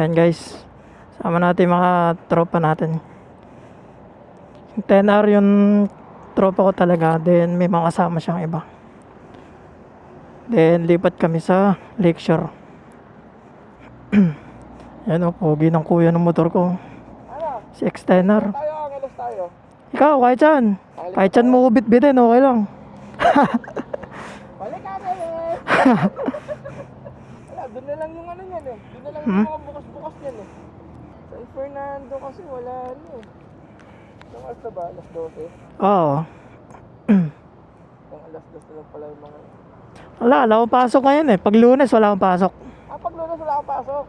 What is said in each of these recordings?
Ayan guys, sama natin mga tropa natin. Yung 10R yung tropa ko talaga. Then may mga kasama siyang iba. Then lipat kami sa Lakeshore. Yan o, pogi ng kuya ng motor ko. Si X10R. Tayo, angelos tayo. Ikaw, kahit saan. Kahit saan mo ko bitbitin, okay lang. Balik ka na eh. Wala, doon na lang yung ano yan eh. Doon na lang yung mga bukas-bukas yan eh. San Fernando kasi wala ano eh. Yung alas na ba? Alas 12? Oo. Yung alas 12 na lang pala yung mga... Wala akong pasok ngayon eh. Pag Lunes, wala akong pasok. Pag lunas wala kang pasok.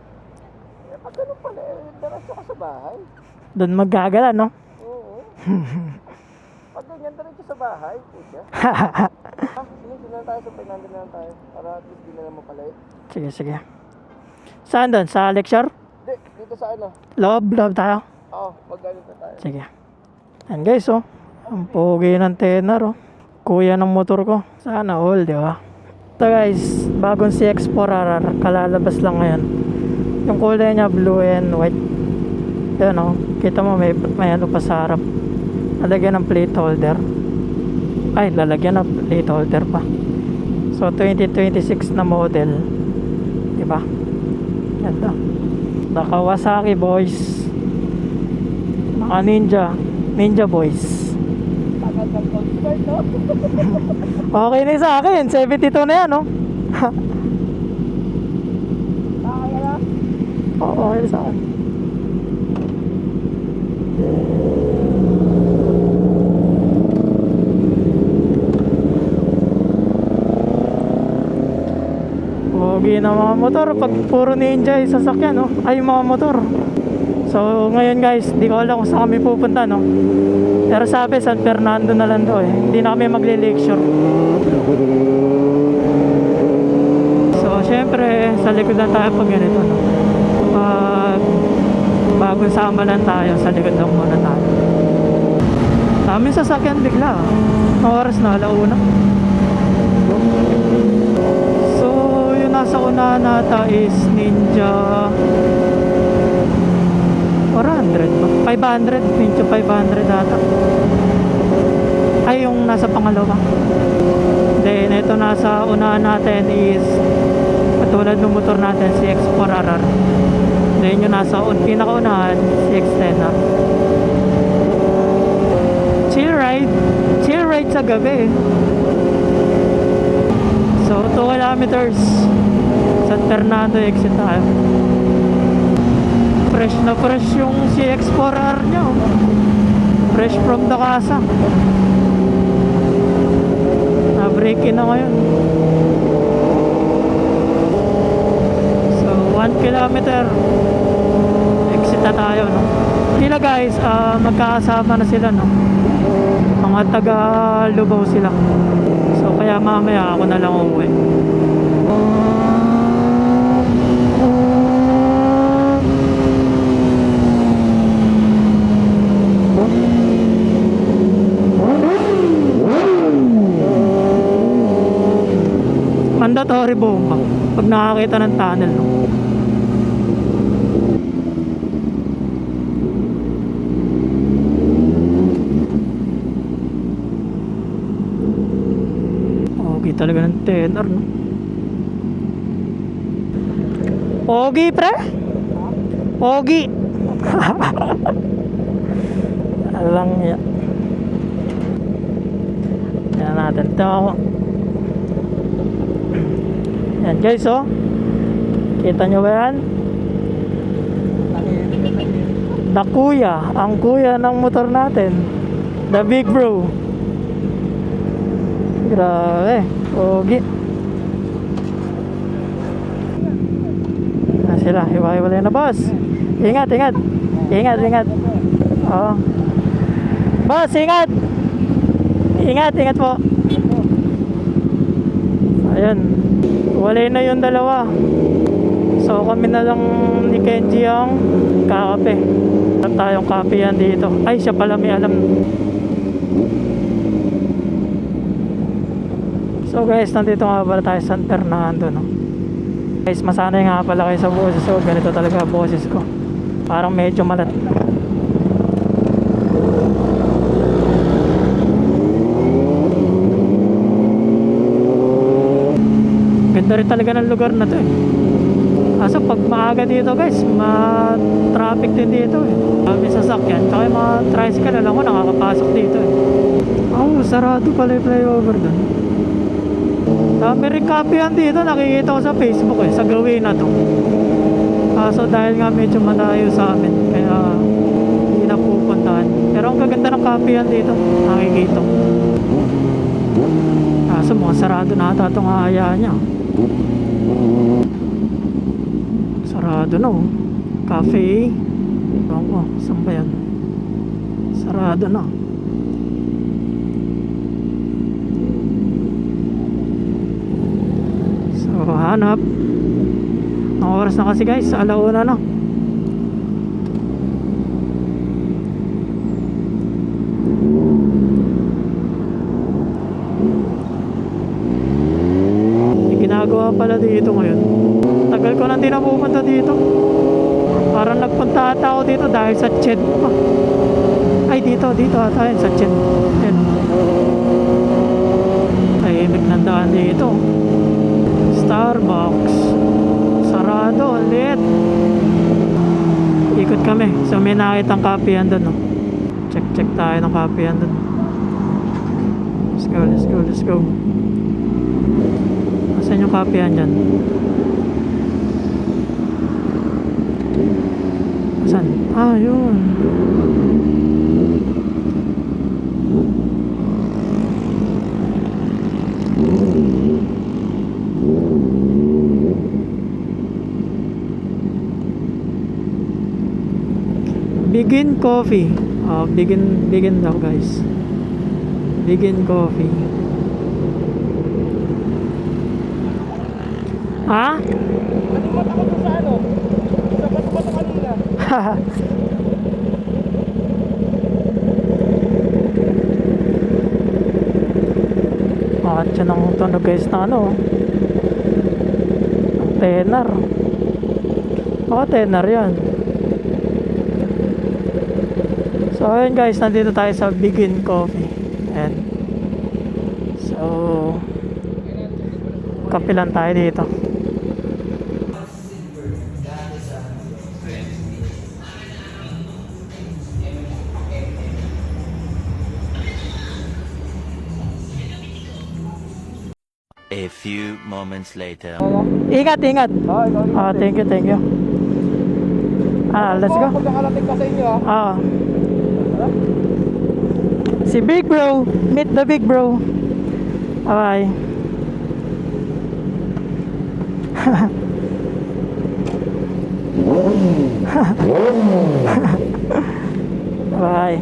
Eh, pag ganun pala eh, diretso ka sa bahay. Doon maggagala, no? Oo. Pag ganyan, diretso sa bahay. Pucha. Sige na tayo sa Fernando na lang tayo. Para at least di na naman pala eh. Sige, sige. Saan doon? Sa Lakeshore? Hindi, dito sa ano. Loob tayo. Oo, pag-galit na tayo. Sige. Yan guys, oh. Ang pogi ng 10R, oh. Kuya ng motor ko. Sana all, di ba? Ito guys, bagong CX-4RR. Kalalabas lang ngayon. Yung kulay niya, blue and white. Yan, oh. Kita mo, may ano pa sa harap. Lalagyan ng plate holder. Ay, lalagyan ng plate holder pa. So, 2026 na model. Diba? Ganda. The Kawasaki boys. Mga Ninja boys. Tagal ng concert, no? Okay na sa akin. 72 na yan, no? Kaya na? Oo, okay na sa akin. Pogi na mga motor. Pag puro Ninja yung sasakyan, no? Ay, mga motor. So, ngayon guys, di ko alam kung saan kami pupunta, no? Pero sabi, San Fernando na lang daw, eh. Hindi na kami magle-lecture. So, syempre, sa likod lang tayo pag ganito, no? Pag bagong sama lang tayo, sa likod lang muna tayo. Daming sasakyan bigla. Ang oras na, alauna. So, yung nasa unahan nata is Ninja 400 ba? 500, Ninja 500 ata. Ay, yung nasa pangalawa. Then, ito nasa unahan natin is katulad ng motor natin, si X4RR. Then, yung nasa pinakaunahan, si X10R. Chill ride sa gabi. So, 2 kilometers San Fernando exit tayo. Fresh na fresh yung CX-4R nyo. Fresh from the casa. Na-break in na ngayon. So 1 kilometer exit na tayo, no? Sila guys, magkakasama na sila, no? Mga taga Lubao sila. So kaya mamaya ako na lang uuwi. Mandatory bomba pag nakakita ng tunnel, no? Okay talaga ng 10R, no? Pogi, pre? Pogi. Alang yan. Yan natin ito. Yan guys, oh. Kita nyo ba yan? The kuya. Ang kuya ng motor natin. The big bro. Grabe. Pogi. Na sila. Hiwa-hiwalay na, boss. Ingat. Ingat. Oh. Boss, ingat. Ingat po. Ayun. Walay na yung dalawa. So kami na lang ni Kenji ang kakape. At tayong kape yan dito. Ay, siya pala may alam. So guys, nandito nga pala tayo sa San Fernando, no? Guys, masanay nga pala kayo sa boses ko. Ganito talaga boses ko. Parang medyo malat. Ganda rin talaga ng lugar na to eh. Kaso pag maaga dito guys, ma-traffic din dito eh. May sasakyan, tsaka yung mga tricycle, alam ko nakakapasok dito eh. Oh, sarado pala yung flyover dun. Dami rin kapihan dito, nakikita ko sa Facebook eh, sa gawin na to. Kaso dahil nga medyo malayo sa amin, kaya hindi na pupuntahan. Pero ang gaganda ng kapihan dito, nakikita ko. Kaso mukhang sarado na ata itong aayaan niya. Sarado na oh. Cafe. Ewan ko, saan ba yan? Sarado na. So, hanap. Ang oras na kasi guys, 1:00 na. May ginagawa pala dito ngayon. Tagal ko na din na pupunta dito. Parang nagpunta ata ako dito dahil sa Ched pa. Ay dito ata yun sa Ched. Yan. Tahimik ng daan dito. Starbucks. Sarado ulit. Ikot kami. So may nakitang kapihan doon no? Check tayo ng kapihan doon. Let's go. Asan yung kapihan dyan? Asan? Ah, yun. Begin Coffee. Begin daw guys. Begin Coffee. Ha? Nalimutan ko sa ano? Sa bato-bato kanina. Bakit siya nang tunog guys na ano? Ang tenor. Baka tenor yan. So ayun guys, nandito tayo sa Begin Coffee. Ayan. So kapilan tayo dito. A few moments later. Ingat. Ah, ikaw. Thank you. Let's go. Pagkakarating ka sa inyo ah. Si Big Bro. Meet the Big Bro. Bye. Bye.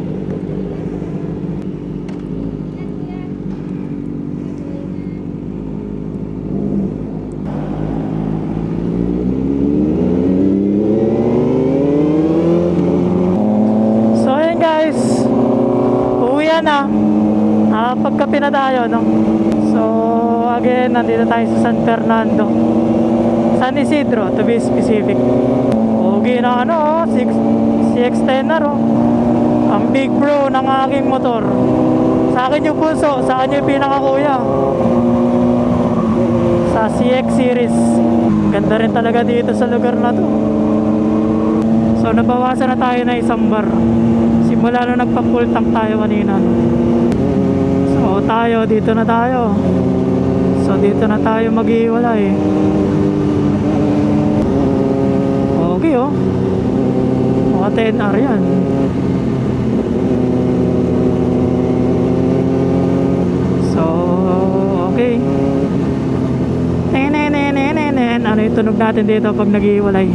So ayun guys, uwi na. Pagkape na tayo no. So again, nandito tayo sa San Fernando, San Isidro to be specific. Ugi na ano, CX-10 na ro. Ang Big Bro ng aking motor. Sa akin yung puso, sa akin yung pinakakuya. Sa CX series. Ganda rin talaga dito sa lugar na to. So nabawasan na tayo na isang bar. Simula na nagpa-full tank tayo kanina no? So tayo, dito na tayo. So dito na tayo maghiwalay. Okay oh. Mga 10R yan. So okay. Ano yung tunog natin dito pag naghiwalay?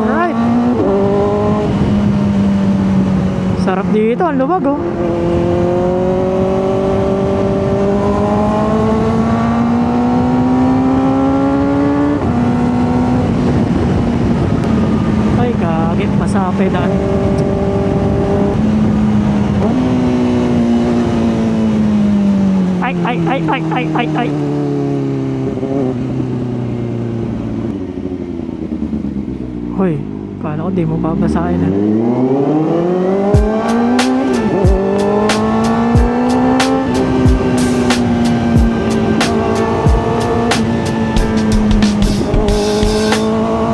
Alright. Sarap dito, ang luwag oh. Lagi basa ang pedal. Ay. Hoy, kala ko di mo babasahin eh.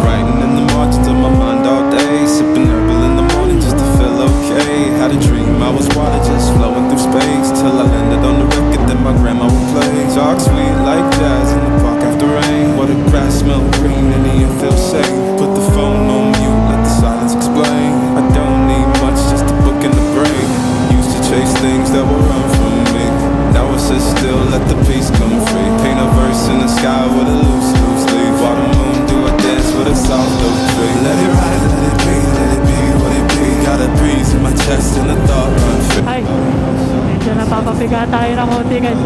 Writing in the margins of my mind all day, sipping herbal in the morning just to feel okay. Had a dream I was water just flowing through space till I landed on the record that my grandma would play. Talk sweet like jazz in the park after rain. What the grass smell green and the air feels safe. Put the phone on mute, let the silence explain. I don't need much, just a book in the brain. Used to chase things that were run from me. Now I sit still, let the peace come free. Paint a verse in the sky with a loose leaf. While the moon do a dance with a soft oak tree. Let it ride, let it be what it be. Got a breeze in my chest and a thought run free. Ay, medyo napapapiga tayo ng konti guys.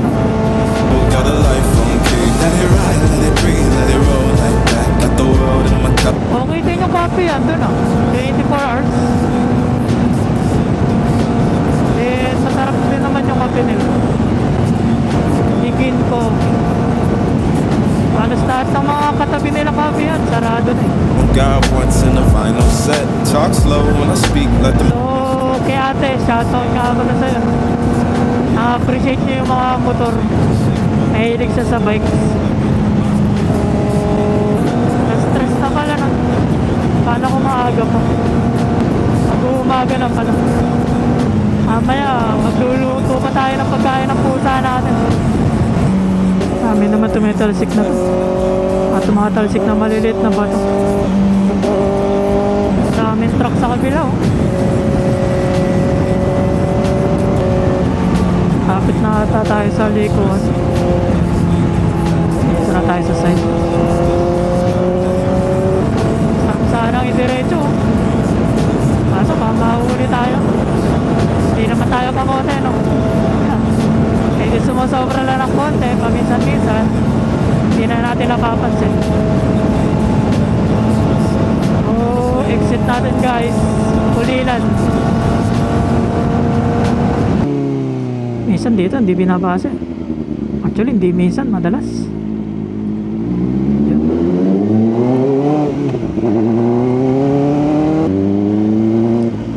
Got a life on key. Let it ride, let it breathe, let it roll like that. Got the world in my cup. Okay din yung copy yan dun ah. 24 hours. Eh, masarap din naman yung copy nila. Higin ko. Halos lahat ng mga katabi nila copy yan. Sarado na eh. God once in a vinyl set. Talk slow when I speak, let them. So, kay ate, shoutout nga ako na sa'yo. Na-appreciate niyo yung mga motor. Mahilig siya sa bikes. Na-stress na pala na. Paano ko maaga pa? Mag-uumaga na pala. Mamaya, magluluto pa tayo ng pagkain ng pusa natin. Amin naman tumitalsik na to. At tumatalsik na maliliit na bato. Daming truck sa kabila oh. Kapit na ata tayo sa likuan. Dito na tayo sa side. Sanang idiretso. Kaso baka mahuli tayo. Hindi naman tayo kamote no. Medyo sumusobra lang ng konti. Paminsan-minsan hindi na natin napapansin. Oh, exit natin guys. Ulilan. Minsan dito hindi binabasa. Actually hindi minsan, madalas. Yan.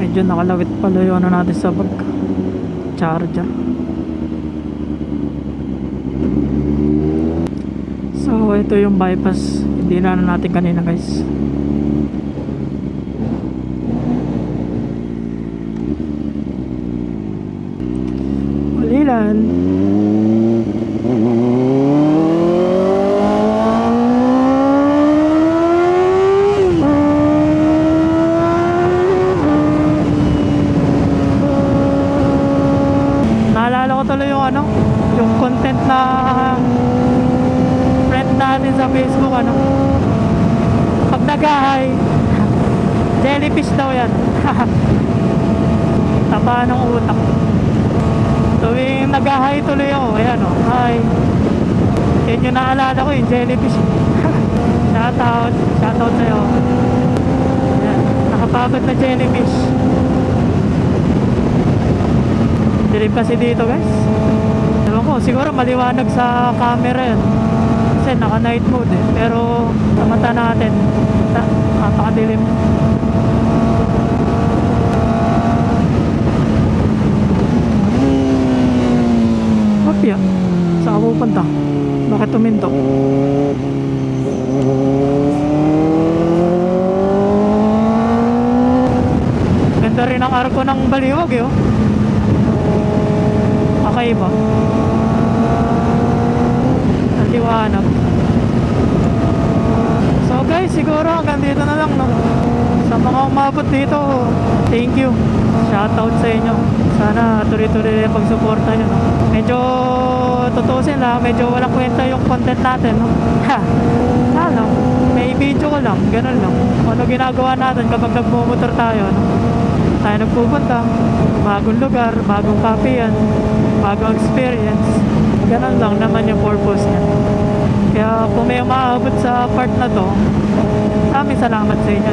Medyo nakalawit pala yung ano natin sa bag. Charger. So ito yung bypass. Hindi na natin kanina guys. Ulilan. Naalala ko tuloy yung ano, yung content na friend natin sa Facebook ano. Pag nag-hi, jellyfish daw yan. Taba ng utak. Tuwing nag-hi tuloy ako, ayan o, hi. Yan yung naalala ko yung jellyfish. Shoutout sa'yo. Ayan, nakapagod na jellyfish. Dilim kasi dito guys. Ewan ko, siguro maliwanag sa camera yan. Kasi naka night mode eh. Pero sa mata natin, napakadilim. Opya, saan ka pupunta? Bakit tuminto? Ganda rin ang arko ng baliwag eh oh. Kakaiba. Ang liwanag. So guys, siguro hanggang dito na lang no. Sa mga umabot dito, thank you. Shoutout sa inyo. Sana tuloy-tuloy yung pagsuporta nyo no. Medyo tutusin lang, medyo walang kwenta yung content natin no. Ano, may video ko lang, ganun lang. Ano ginagawa natin kapag nagmumotor tayo no. Tayo nagpupunta, bagong lugar, bagong kapihan, bagong experience. Ganun lang naman yung purpose niya. Kaya kung may umaabot sa part na to, maraming salamat sa inyo.